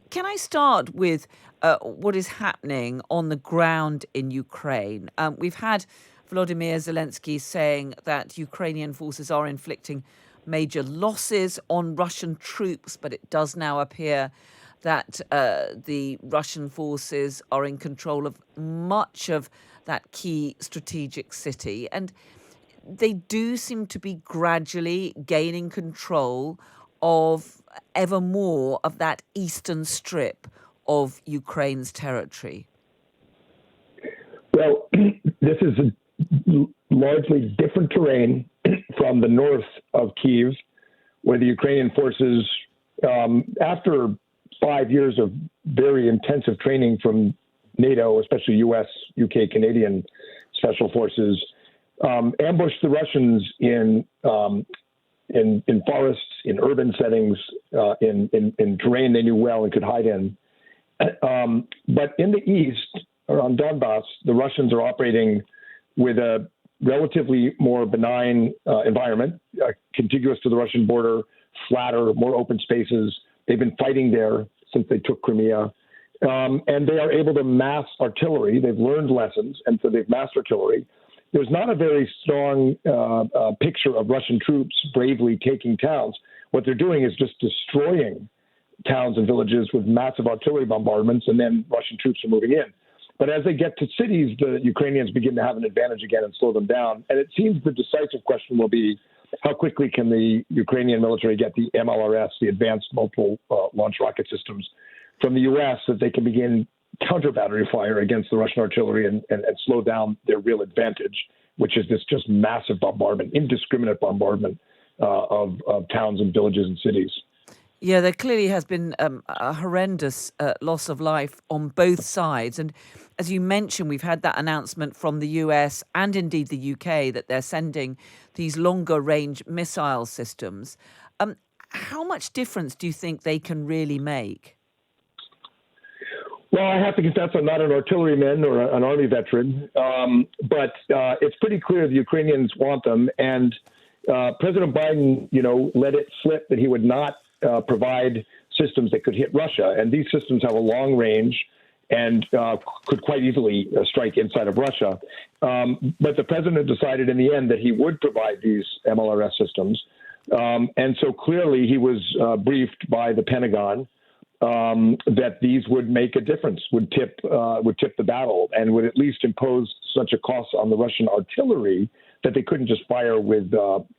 Can I start with what is happening on the ground in Ukraine? We've had Volodymyr Zelensky saying that Ukrainian forces are inflicting major losses on Russian troops, but it does now appear that the Russian forces are in control of much of that key strategic city. And they do seem to be gradually gaining control of ever more of that eastern strip of Ukraine's territory. Well, this is a largely different terrain from the north of Kyiv, where the Ukrainian forces, after 5 years of very intensive training from NATO, especially US, UK, Canadian special forces, ambushed the Russians in forests, in urban settings, in terrain they knew well and could hide in. But in the east, around Donbass, the Russians are operating with a relatively more benign environment, contiguous to the Russian border, flatter, more open spaces. They've been fighting there since they took Crimea. And they are able to mass artillery. They've learned lessons, and so they've massed artillery. There's not a very strong picture of Russian troops bravely taking towns. What they're doing is just destroying towns and villages with massive artillery bombardments, and then Russian troops are moving in. But as they get to cities, the Ukrainians begin to have an advantage again and slow them down. And it seems the decisive question will be, how quickly can the Ukrainian military get the MLRS, the Advanced Multiple Launch Rocket Systems, from the U.S. so that they can begin counter battery fire against the Russian artillery and slow down their real advantage, which is this just massive bombardment, indiscriminate bombardment of towns and villages and cities. Yeah, there clearly has been a horrendous loss of life on both sides. And as you mentioned, we've had that announcement from the US and indeed the UK that they're sending these longer range missile systems. How much difference do you think they can really make? Well, I have to confess I'm not an artilleryman or an army veteran, but it's pretty clear the Ukrainians want them. And President Biden, let it slip that he would not provide systems that could hit Russia. And these systems have a long range and could quite easily strike inside of Russia. But the president decided in the end that he would provide these MLRS systems. And so clearly he was briefed by the Pentagon that these would make a difference, would tip the battle, and would at least impose such a cost on the Russian artillery that they couldn't just fire with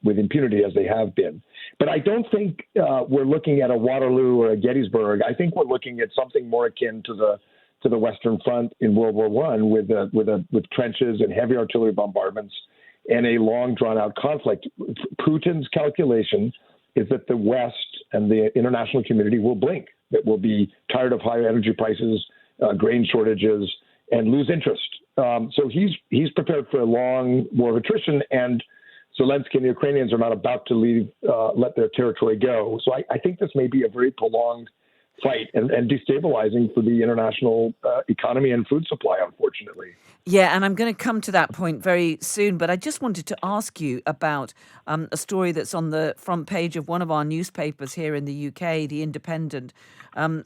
impunity as they have been. But I don't think we're looking at a Waterloo or a Gettysburg. I think we're looking at something more akin to the Western Front in World War I, with trenches and heavy artillery bombardments and a long drawn out conflict. Putin's calculation is that the West and the international community will blink, that will be tired of higher energy prices, grain shortages, and lose interest. So he's prepared for a long war of attrition, and Zelensky and the Ukrainians are not about to let their territory go. So I think this may be a very prolonged fight and destabilizing for the international economy and food supply, unfortunately. Yeah, and I'm going to come to that point very soon, but I just wanted to ask you about a story that's on the front page of one of our newspapers here in the UK, The Independent,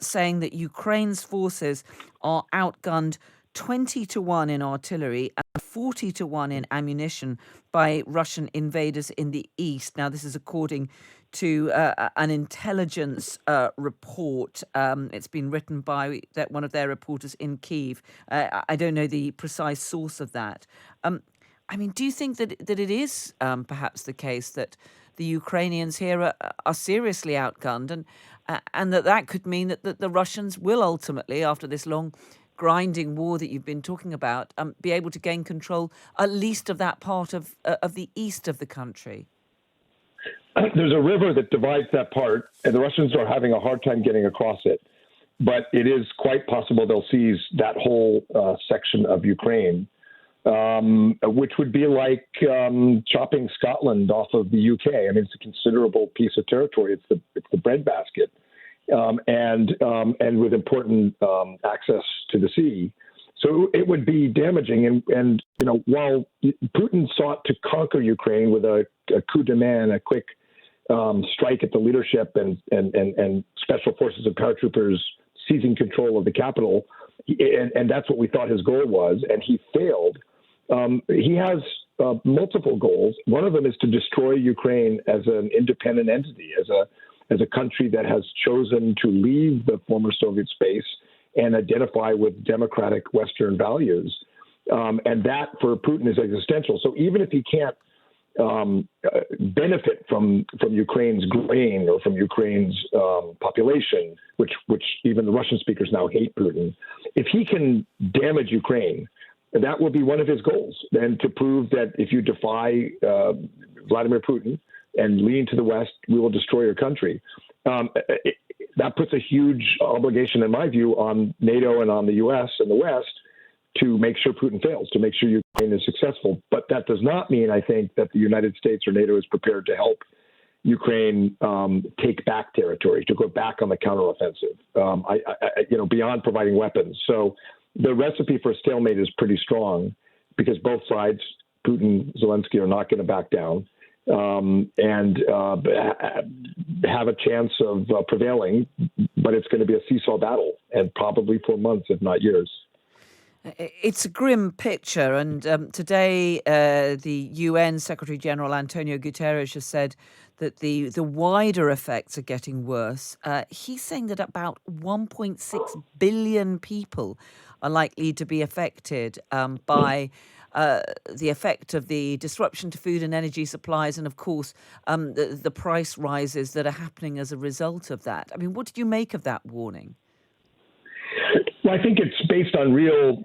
saying that Ukraine's forces are outgunned 20-1 in artillery and 40-1 in ammunition by Russian invaders in the east. Now, this is according to an intelligence report. It's been written by one of their reporters in Kyiv. I don't know the precise source of that. Do you think that it is perhaps the case that the Ukrainians here are seriously outgunned, and that could mean that the Russians will ultimately, after this long grinding war that you've been talking about, be able to gain control at least of that part of the east of the country? There's a river that divides that part, and the Russians are having a hard time getting across it. But it is quite possible they'll seize that whole section of Ukraine, which would be like chopping Scotland off of the UK. I mean, it's a considerable piece of territory. It's the breadbasket, and with important access to the sea. So it would be damaging. And while Putin sought to conquer Ukraine with a coup de main, a quick strike at the leadership and special forces and paratroopers seizing control of the capital, and that's what we thought his goal was, and he failed. He has multiple goals. One of them is to destroy Ukraine as an independent entity, as a country that has chosen to leave the former Soviet space and identify with democratic Western values. And that for Putin is existential. So even if he can't benefit from Ukraine's grain or from Ukraine's population, which even the Russian speakers now hate Putin, if he can damage Ukraine, that will be one of his goals. And to prove that if you defy Vladimir Putin and lean to the West, we will destroy your country. That puts a huge obligation, in my view, on NATO and on the U.S. and the West to make sure Putin fails, to make sure Ukraine is successful. But that does not mean, I think, that the United States or NATO is prepared to help Ukraine take back territory, to go back on the counteroffensive, beyond providing weapons. So the recipe for a stalemate is pretty strong because both sides, Putin, Zelensky, are not going to back down and have a chance of prevailing, but it's going to be a seesaw battle, and probably for months, if not years. It's a grim picture, and today the UN Secretary General Antonio Guterres has said that the wider effects are getting worse. He's saying that about 1.6 billion people are likely to be affected by the effect of the disruption to food and energy supplies, and of course the price rises that are happening as a result of that. I mean, what did you make of that warning? Well, I think it's based on real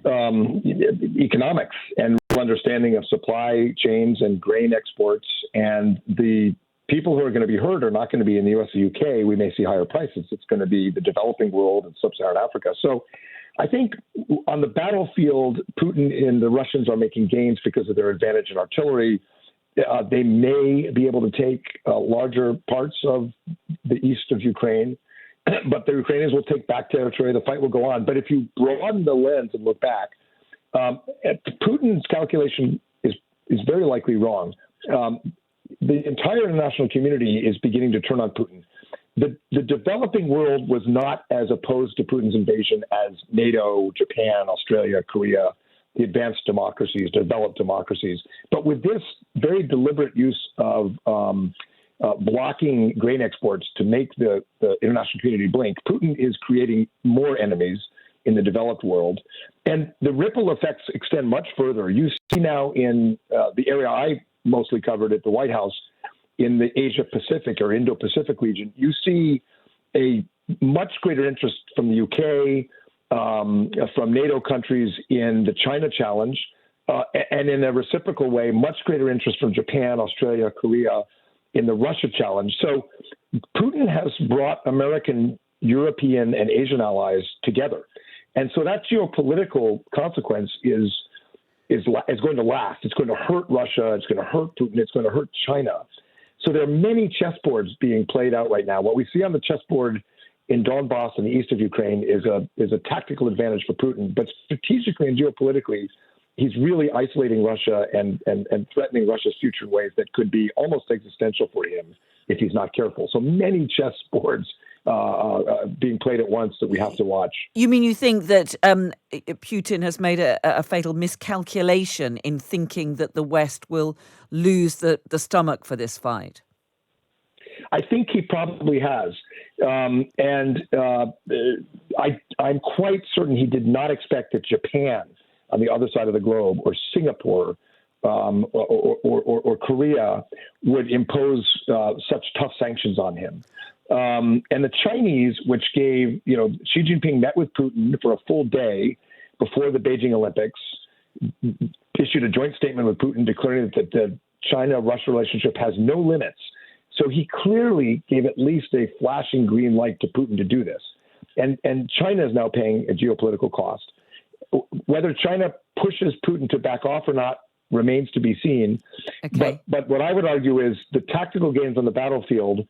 economics and real understanding of supply chains and grain exports. And the people who are going to be hurt are not going to be in the U.S. or UK. We may see higher prices. It's going to be the developing world and sub-Saharan Africa. So I think on the battlefield, Putin and the Russians are making gains because of their advantage in artillery. They may be able to take larger parts of the east of Ukraine. But the Ukrainians will take back territory. The fight will go on. But if you broaden the lens and look back, Putin's calculation is very likely wrong. The entire international community is beginning to turn on Putin. The developing world was not as opposed to Putin's invasion as NATO, Japan, Australia, Korea, the advanced democracies, developed democracies. But with this very deliberate use of blocking grain exports to make the international community blink, Putin is creating more enemies in the developed world. And the ripple effects extend much further. You see now in the area I mostly covered at the White House, in the Asia-Pacific or Indo-Pacific region, you see a much greater interest from the UK, from NATO countries in the China challenge, and in a reciprocal way, much greater interest from Japan, Australia, Korea, in the Russia challenge. So Putin has brought American, European, and Asian allies together. And so that geopolitical consequence is going to last. It's going to hurt Russia. It's going to hurt Putin. It's going to hurt China. So there are many chessboards being played out right now. What we see on the chessboard in Donbass and the east of Ukraine is a tactical advantage for Putin. But strategically and geopolitically, he's really isolating Russia and threatening Russia's future in ways that could be almost existential for him if he's not careful. So many chess boards being played at once that we have to watch. You mean you think that Putin has made a fatal miscalculation in thinking that the West will lose the stomach for this fight? I think he probably has. I'm quite certain he did not expect that Japan on the other side of the globe, or Singapore, or Korea would impose such tough sanctions on him. And the Chinese, which gave, Xi Jinping met with Putin for a full day before the Beijing Olympics, issued a joint statement with Putin declaring that the China-Russia relationship has no limits. So he clearly gave at least a flashing green light to Putin to do this. And China is now paying a geopolitical cost. Whether China pushes Putin to back off or not remains to be seen. Okay. But what I would argue is the tactical gains on the battlefield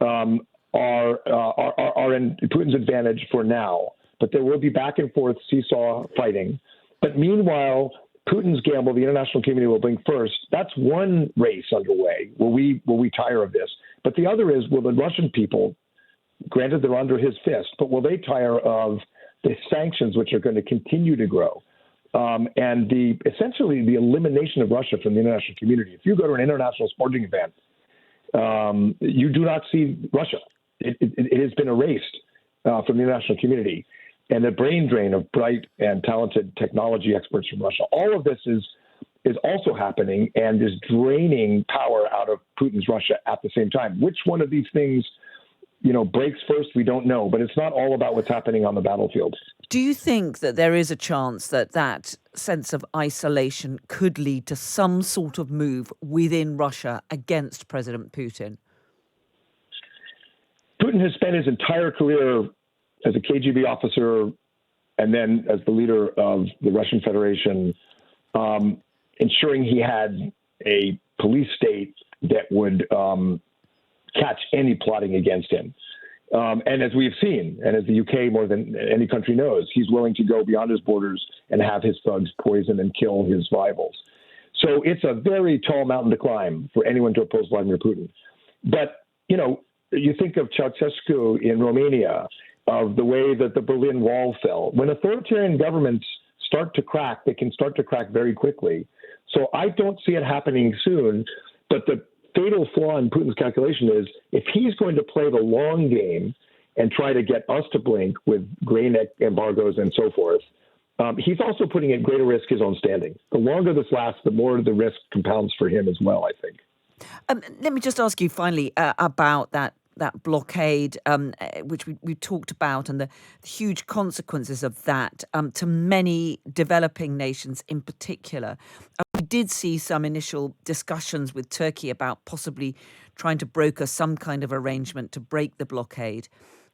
are in Putin's advantage for now. But there will be back and forth seesaw fighting. But meanwhile, Putin's gamble, the international community will blink first. That's one race underway. Will we tire of this? But the other is, will the Russian people Granted, they're under his fist, but will they tire of the sanctions, which are going to continue to grow, and essentially the elimination of Russia from the international community? If you go to an international sporting event, you do not see Russia. It has been erased from the international community. And the brain drain of bright and talented technology experts from Russia. All of this is also happening and is draining power out of Putin's Russia at the same time. Which one of these things, breaks first, we don't know. But it's not all about what's happening on the battlefield. Do you think that there is a chance that that sense of isolation could lead to some sort of move within Russia against President Putin? Putin has spent his entire career as a KGB officer and then as the leader of the Russian Federation, ensuring he had a police state that would catch any plotting against him. And as we've seen, and as the UK more than any country knows, he's willing to go beyond his borders and have his thugs poison and kill his rivals. So it's a very tall mountain to climb for anyone to oppose Vladimir Putin. But, you think of Ceausescu in Romania, of the way that the Berlin Wall fell. When authoritarian governments start to crack, they can start to crack very quickly. So I don't see it happening soon. But the fatal flaw in Putin's calculation is if he's going to play the long game and try to get us to blink with grain embargoes and so forth, he's also putting at greater risk his own standing. The longer this lasts, the more the risk compounds for him as well, I think. Let me just ask you finally about that blockade, which we talked about, and the huge consequences of that to many developing nations in particular. We did see some initial discussions with Turkey about possibly trying to broker some kind of arrangement to break the blockade.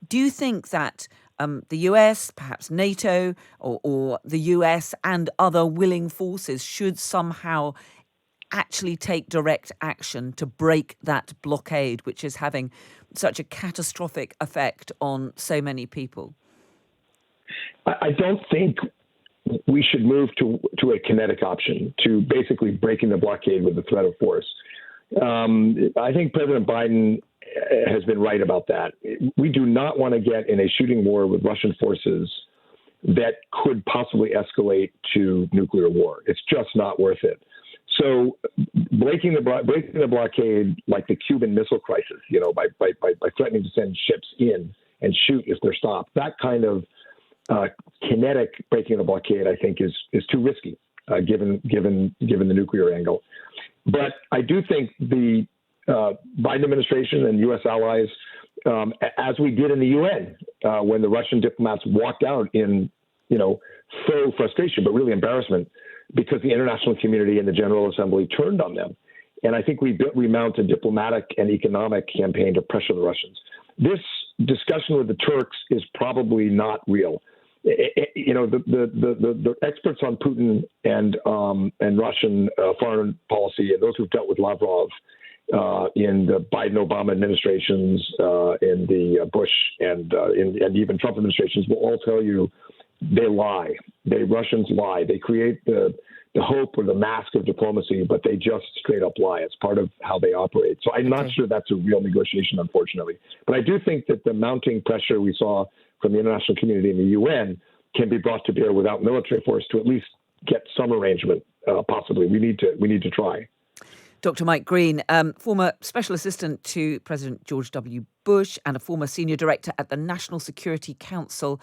Do you think that the US, perhaps NATO, or the US and other willing forces should somehow actually take direct action to break that blockade, which is having such a catastrophic effect on so many people? I don't think we should move to a kinetic option, to basically breaking the blockade with the threat of force. I think President Biden has been right about that. We do not want to get in a shooting war with Russian forces that could possibly escalate to nuclear war. It's just not worth it. So breaking the blockade, like the Cuban Missile Crisis, by threatening to send ships in and shoot if they're stopped, that kind of kinetic breaking of the blockade, I think, is too risky, given the nuclear angle. But I do think the Biden administration and U.S. allies, as we did in the UN, when the Russian diplomats walked out in faux frustration, but really embarrassment, because the international community and the General Assembly turned on them. And I think we mounted a diplomatic and economic campaign to pressure the Russians. This discussion with the Turks is probably not real. The experts on Putin and Russian foreign policy, and those who've dealt with Lavrov in the Biden-Obama administrations, in the Bush and even Trump administrations, will all tell you they lie. Russians lie. They create the hope or the mask of diplomacy, but they just straight up lie. It's part of how they operate. So I'm not sure that's a real negotiation, unfortunately. But I do think that the mounting pressure we saw from the international community and the UN can be brought to bear without military force to at least get some arrangement. Possibly, we need to try. Dr. Mike Green, former special assistant to President George W. Bush and a former senior director at the National Security Council.